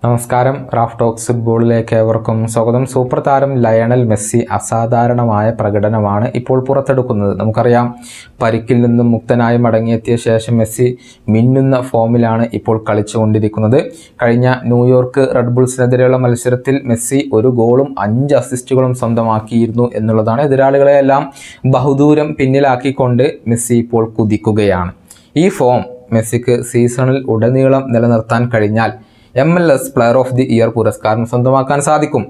നമസ്കാരം. Raf talks ഫുട്ബോളിലേക്ക് ഏവർക്കും സ്വാഗതം. സൂപ്പർ താരം ലയണൽ മെസ്സി അസാധാരണമായ പ്രകടനമാണ് ഇപ്പോൾ പുറത്തെടുക്കുന്നത്. നമുക്കറിയാം, പരിക്കിൽ നിന്നും മുക്തനായി മടങ്ങിയെത്തിയ ശേഷം മെസ്സി മിന്നുന്ന ഫോമിലാണ് ഇപ്പോൾ കളിച്ചുകൊണ്ടിരിക്കുന്നത്. കഴിഞ്ഞ ന്യൂയോർക്ക് റെഡ് ബുൾസിനെതിരെയുള്ള മത്സരത്തിൽ മെസ്സി 1 ഗോളും 5 അസിസ്റ്റുകളും സ്വന്തമാക്കിയിരുന്നു എന്നുള്ളതാണ്. എതിരാളികളെയെല്ലാം ബഹുദൂരം പിന്നിലാക്കിക്കൊണ്ട് മെസ്സി ഇപ്പോൾ കുതിക്കുകയാണ്. ഈ ഫോം മെസ്സിക്ക് സീസണിൽ ഉടനീളം നിലനിർത്താൻ കഴിഞ്ഞാൽ MLS player of the year പുരസ്കാരം സ്വന്തമാക്കാൻ സാധിക്കും.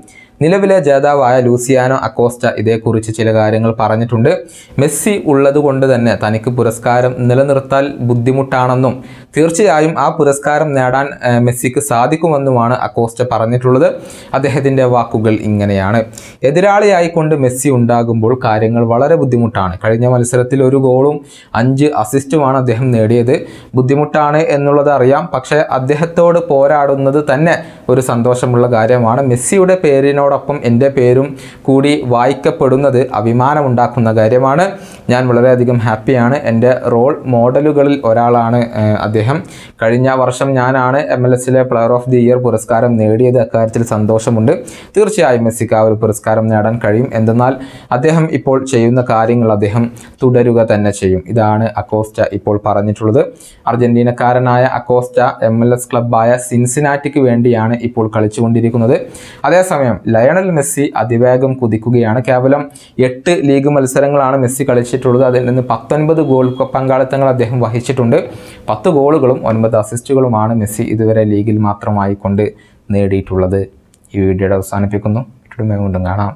നിലവിലെ ജേതാവായ ലൂസിയാനോ അക്കോസ്റ്റ ഇതേക്കുറിച്ച് ചില കാര്യങ്ങൾ പറഞ്ഞിട്ടുണ്ട്. മെസ്സി ഉള്ളത് കൊണ്ട് തന്നെ തനിക്ക് പുരസ്കാരം നിലനിർത്താൻ ബുദ്ധിമുട്ടാണെന്നും തീർച്ചയായും ആ പുരസ്കാരം നേടാൻ മെസ്സിക്ക് സാധിക്കുമെന്നുമാണ് അക്കോസ്റ്റ പറഞ്ഞിട്ടുള്ളത്. അദ്ദേഹത്തിൻ്റെ വാക്കുകൾ ഇങ്ങനെയാണ്: എതിരാളിയായിക്കൊണ്ട് മെസ്സി ഉണ്ടാകുമ്പോൾ കാര്യങ്ങൾ വളരെ ബുദ്ധിമുട്ടാണ്. കഴിഞ്ഞ മത്സരത്തിൽ 1 ഗോളും 5 അസിസ്റ്റുമാണ് അദ്ദേഹം നേടിയത്. ബുദ്ധിമുട്ടാണ് എന്നുള്ളത് അറിയാം, പക്ഷേ അദ്ദേഹത്തോട് പോരാടുന്നത് തന്നെ ഒരു സന്തോഷമുള്ള കാര്യമാണ്. മെസ്സിയുടെ പേരിനോടൊപ്പം എൻ്റെ പേരും കൂടി വായിക്കപ്പെടുന്നത് അഭിമാനമുണ്ടാക്കുന്ന കാര്യമാണ്. ഞാൻ വളരെയധികം ഹാപ്പിയാണ്. എൻ്റെ റോൾ മോഡലുകളിൽ ഒരാളാണ് അദ്ദേഹം. കഴിഞ്ഞ വർഷം ഞാനാണ് MLS-ലെ പ്ലെയർ ഓഫ് ദി ഇയർ പുരസ്കാരം നേടിയത്. അക്കാര്യത്തിൽ സന്തോഷമുണ്ട്. തീർച്ചയായും മെസ്സിക്ക് ആ ഒരു പുരസ്കാരം നേടാൻ കഴിയും. എന്തെന്നാൽ അദ്ദേഹം ഇപ്പോൾ ചെയ്യുന്ന കാര്യങ്ങൾ അദ്ദേഹം തുടരുക തന്നെ ചെയ്യും. ഇതാണ് അക്കോസ്റ്റ ഇപ്പോൾ പറഞ്ഞിട്ടുള്ളത്. അർജന്റീനക്കാരനായ അക്കോസ്റ്റ MLS ക്ലബ്ബായ സിൻസിനാറ്റിക്ക് വേണ്ടിയാണ് ഇപ്പോൾ കളിച്ചുകൊണ്ടിരിക്കുന്നത്. അതേസമയം ലയണൽ മെസ്സി അതിവേഗം കുതിക്കുകയാണ്. കേവലം 8 ലീഗ് മത്സരങ്ങളാണ് മെസ്സി കളിച്ചിട്ടുള്ളത്. അതിൽ നിന്ന് 19 ഗോൾ പങ്കാളിത്തങ്ങൾ അദ്ദേഹം വഹിച്ചിട്ടുണ്ട്. 10 ഗോളുകളും 9 അസിസ്റ്റുകളുമാണ് മെസ്സി ഇതുവരെ ലീഗിൽ മാത്രമായി കൊണ്ട് നേടിയിട്ടുള്ളത്. ഈ വീഡിയോയുടെ അവസാനിപ്പിക്കുന്നു. വീണ്ടും കാണാം.